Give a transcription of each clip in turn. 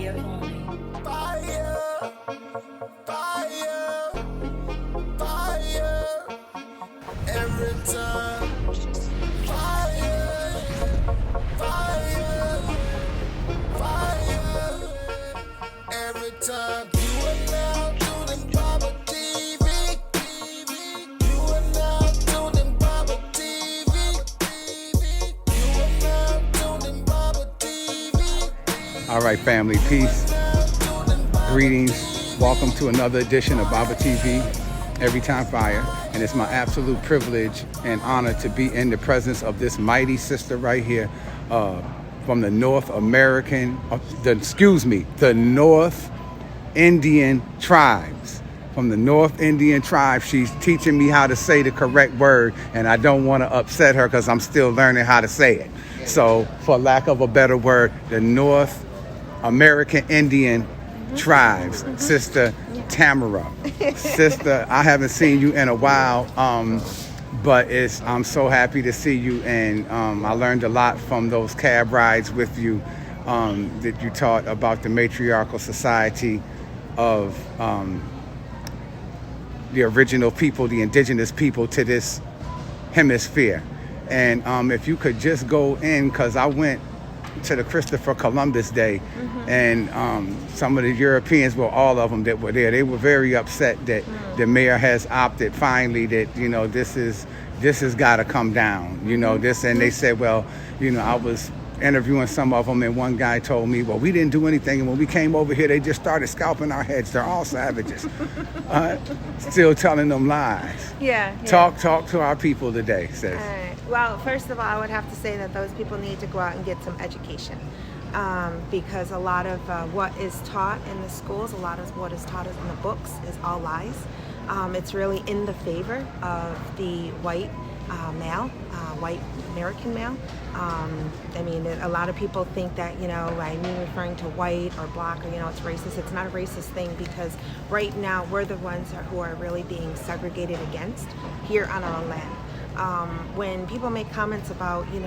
fire, homie. Fire, fire, fire. Every time. Fire, fire, fire. Every time. You are now tuning Baba TV. You are now tuning Baba TV. You are now tuning Baba TV. All right, family, peace, greetings. Welcome to another edition of Baba TV, Every Time Fire. And it's my absolute privilege and honor to be in the presence of this mighty sister right here from the North American, the North Indian tribes. From the North Indian tribe, she's teaching me how to say the correct word, and I don't want to upset her because I'm still learning how to say it. So, for lack of a better word, the North American Indian tribes, Sister Tamara. Sister, I haven't seen you in a while, but I'm so happy to see you, and I learned a lot from those cab rides with you that you taught about the Matriarchal Society of the original people, the indigenous people to this hemisphere. And if you could just go in, because I went to the Christopher Columbus Day, and some of the Europeans, well, all of them that were there, they were very upset that the mayor has opted finally that, this has got to come down, this. And they said, well, I was interviewing some of them, and one guy told me, well, we didn't do anything, and when we came over here, they just started scalping our heads. They're all savages. Still telling them lies. Yeah. Talk to our people today, sis. All right. Well, first of all, I would have to say that those people need to go out and get some education, because a lot of what is taught in the schools, a lot of what is taught in the books is all lies. It's really in the favor of the white male, white American male. I mean, a lot of people think that, I mean referring to white or black or, it's racist. It's not a racist thing, because right now we're the ones who are really being segregated against here on our own land. When people make comments about, we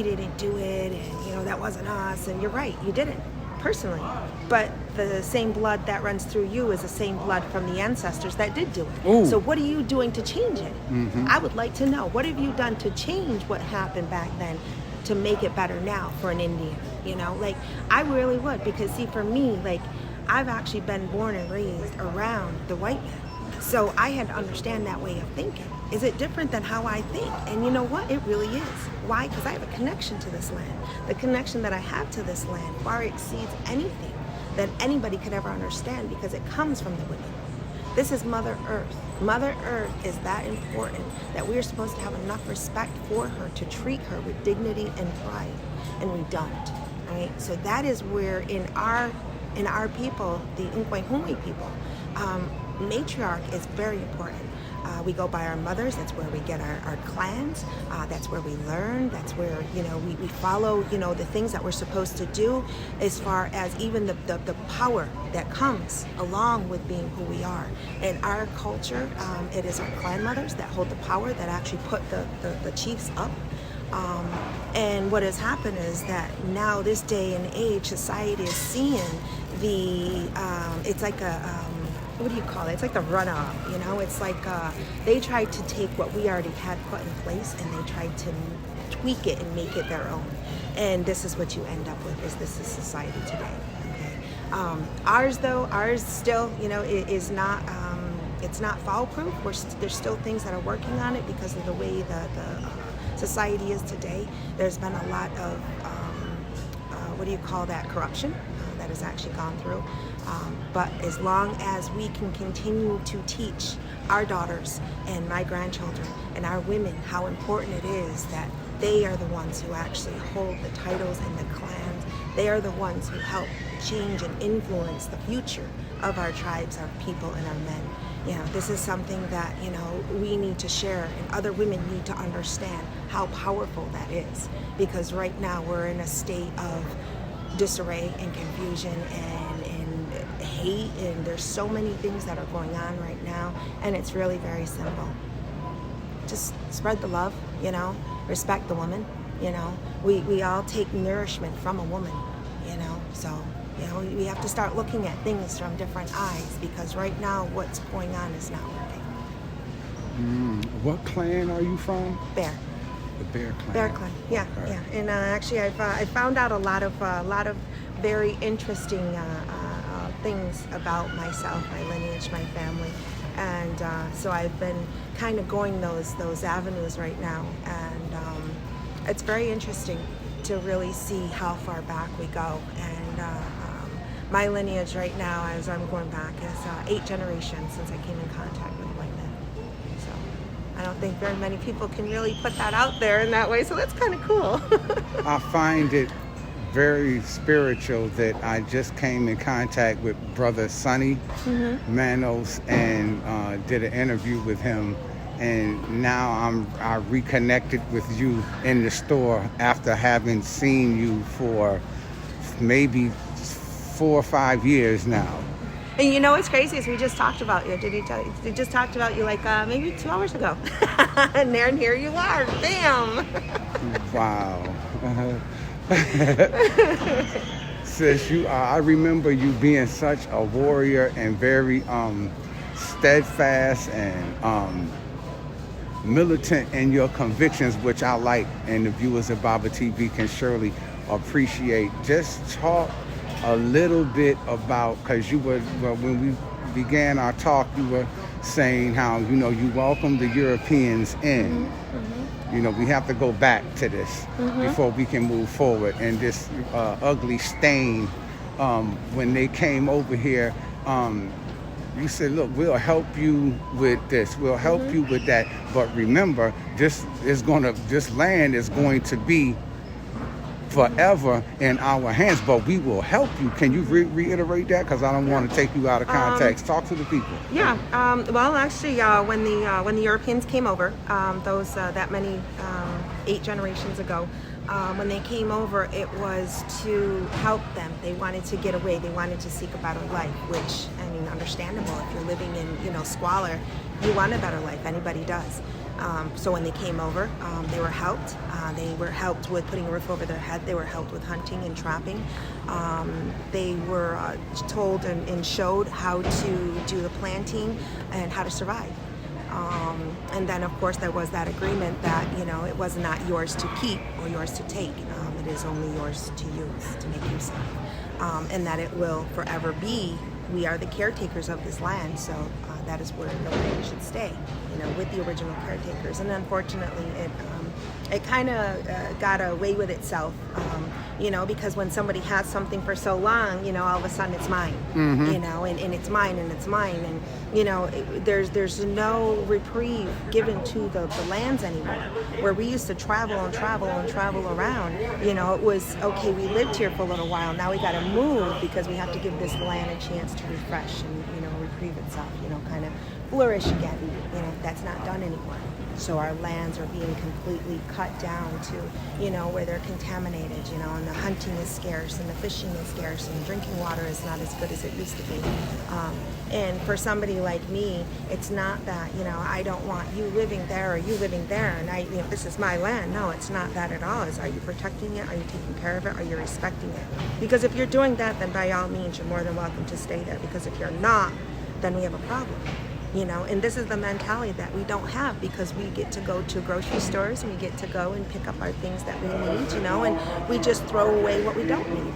didn't do it, and, that wasn't us, and you're right, you didn't, personally. But the same blood that runs through you is the same blood from the ancestors that did do it. Ooh. So what are you doing to change it? I would like to know, what have you done to change what happened back then to make it better now for an Indian? I really would, because see, for me, I've actually been born and raised around the white man. So I had to understand that way of thinking. Is it different than how I think? And you know what? It really is. Why? Because I have a connection to this land. The connection that I have to this land far exceeds anything that anybody could ever understand, because it comes from the women. This is Mother Earth. Mother Earth is that important that we are supposed to have enough respect for her to treat her with dignity and pride, and we don't. Right? So that is where in our people, the Nkwanhumi people, matriarch is very important. We go by our mothers. That's where we get our clans. That's where we learn. That's where, we follow, the things that we're supposed to do, as far as even the power that comes along with being who we are. In our culture, it is our clan mothers that hold the power, that actually put the chiefs up. And what has happened is that now, this day and age, society is seeing it's like what do you call it? It's like the runoff, It's like they tried to take what we already had put in place, and they tried to tweak it and make it their own. And this is what you end up with, this is society today. Okay. Ours still, is not, it's not foul-proof. There's still things that are working on it because of the way the society is today. There's been a lot of, corruption that has actually gone through. But as long as we can continue to teach our daughters and my grandchildren and our women how important it is that they are the ones who actually hold the titles and the clans, they are the ones who help change and influence the future of our tribes, our people, and our men. This is something that, we need to share, and other women need to understand how powerful that is. Because right now we're in a state of disarray and confusion and hate, and there's so many things that are going on right now, and it's really very simple. Just spread the love, respect the woman, we all take nourishment from a woman, so You know, we have to start looking at things from different eyes, because right now what's going on is not working. What clan are you from? Bear. The Bear Clan. Bear Clan, yeah, Okay. yeah. And actually, I found out a lot of very interesting things about myself, my lineage, my family, and so I've been kind of going those avenues right now, and it's very interesting to really see how far back we go. And my lineage right now, as I'm going back, is 8 generations since I came in contact with white men. So I don't think very many people can really put that out there in that way, so that's kind of cool. I find it very spiritual that I just came in contact with Brother Sonny Manos and did an interview with him, and now I reconnected with you in the store after having seen you for maybe 4 or 5 years now. And you know what's crazy is we just talked about you. Did he tell you? We just talked about you like maybe 2 hours ago. And there, and here you are. Bam! Wow. Sis, I remember you being such a warrior and very steadfast and militant in your convictions, which I like, and the viewers of Baba TV can surely appreciate. Just talk a little bit about, because you were, well, when we began our talk, you were saying how, you know, you welcome the Europeans in. You know, we have to go back to this before we can move forward. And this ugly stain, when they came over here, you said, look, we'll help you with this, we'll help you with that. But remember, this land is going to be forever in our hands, but we will help you. Can you reiterate that? Because I don't want to take you out of context. Talk to the people. Yeah. Well, actually, when the Europeans came over, that many 8 generations ago, when they came over, it was to help them. They wanted to get away. They wanted to seek a better life, which, I mean, understandable. If you're living in squalor, you want a better life. Anybody does. So when they came over, they were helped. They were helped with putting a roof over their head. They were helped with hunting and trapping. They were told and showed how to do the planting and how to survive. And then, of course, there was that agreement that, it was not yours to keep or yours to take. It is only yours to use, to make use of. And that it will forever be. We are the caretakers of this land, so that is where the land should stay, with the original caretakers. And unfortunately, it kind of got away with itself, because when somebody has something for so long, all of a sudden it's mine, and it's mine and it's mine. And, there's no reprieve given to the lands anymore. Where we used to travel and travel and travel around, it was, okay, we lived here for a little while, now we got to move because we have to give this land a chance to refresh and, reprieve itself, kind of flourish again. That's not done anymore. So our lands are being completely cut down to, where they're contaminated, and the hunting is scarce and the fishing is scarce and drinking water is not as good as it used to be. And for somebody like me, it's not that, I don't want you living there or you living there and this is my land. No, it's not that at all. It's, are you protecting it? Are you taking care of it? Are you respecting it? Because if you're doing that, then by all means, you're more than welcome to stay there. Because if you're not, then we have a problem. And this is the mentality that we don't have, because we get to go to grocery stores and we get to go and pick up our things that we need, and we just throw away what we don't need.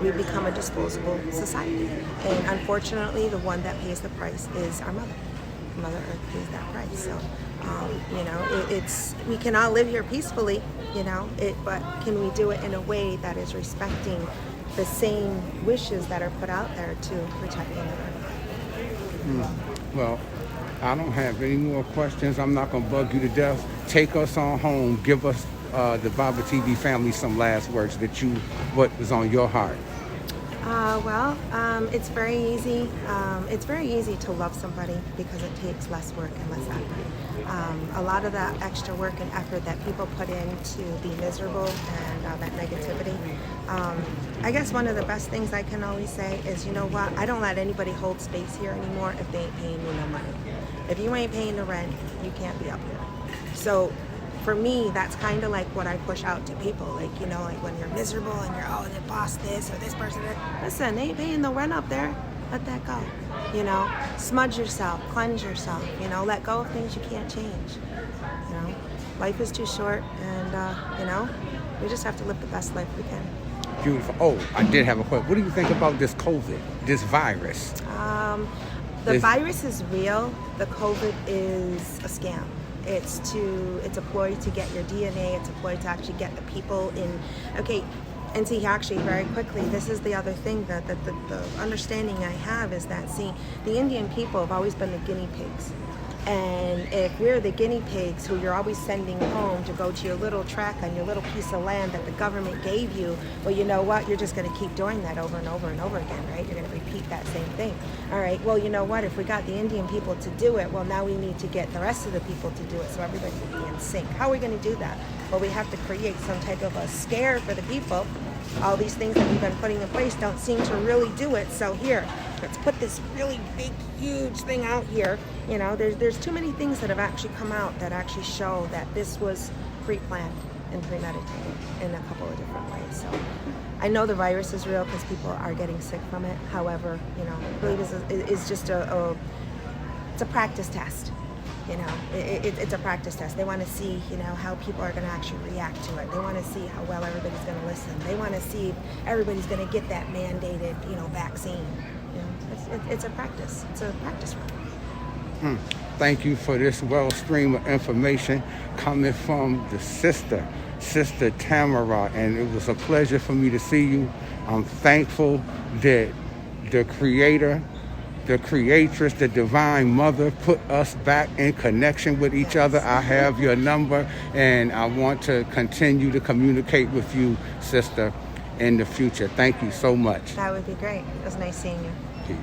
We become a disposable society. And unfortunately, the one that pays the price is our mother. Mother Earth pays that price. So, it's, we can all live here peacefully, but can we do it in a way that is respecting the same wishes that are put out there to protect the earth? Well, I don't have any more questions. I'm not going to bug you to death. Take us on home. Give us, the Baba TV family, some last words what was on your heart. It's very easy. It's very easy to love somebody because it takes less work and less effort. A lot of that extra work and effort that people put in to be miserable and that negativity. I guess one of the best things I can always say is, you know what? I don't let anybody hold space here anymore if they ain't paying me no money. If you ain't paying the rent, you can't be up here. So for me, that's kind of like what I push out to people. Like, you know, like when you're miserable and you're, oh, the boss this or this person that. Listen, they ain't no run up there. Let that go. You know, smudge yourself, cleanse yourself. You know, let go of things you can't change. You know, life is too short, and you know, we just have to live the best life we can. Beautiful. Oh, I did have a question. What do you think about this COVID, this virus? The virus is real. The COVID is a scam. It's a ploy to get your DNA. It's a ploy to actually get the people in. Okay, and see, actually, very quickly, this is the other thing that the understanding I have is that, see, the Indian people have always been the guinea pigs. And if we're the guinea pigs who you're always sending home to go to your little track on your little piece of land that the government gave you, well, you know what? You're just going to keep doing that over and over and over again, right? You're going to repeat that same thing. All right, well, you know what? If we got the Indian people to do it, well, now we need to get the rest of the people to do it so everybody will be in sync. How are we going to do that? Well, we have to create some type of a scare for the people. All these things that we've been putting in place don't seem to really do it. So here, let's put this really big, huge thing out here. You know, there's too many things that have actually come out that actually show that this was pre-planned and premeditated in a couple of different ways. So I know the virus is real because people are getting sick from it. However, you know, I believe it's just it's a practice test. You know, it's a practice test. They want to see, you know, how people are going to actually react to it. They want to see how well everybody's going to listen. They want to see if everybody's going to get that mandated, you know, vaccine. You know, it's a practice. It's a practice run. Thank you for this wellstream of information coming from the Sister Tamara, and it was a pleasure for me to see you. I'm thankful that the Creator, the Creatress, the Divine Mother put us back in connection with each other. I have your number, and I want to continue to communicate with you, sister, in the future. Thank you so much. That would be great. It was nice seeing you. Peace.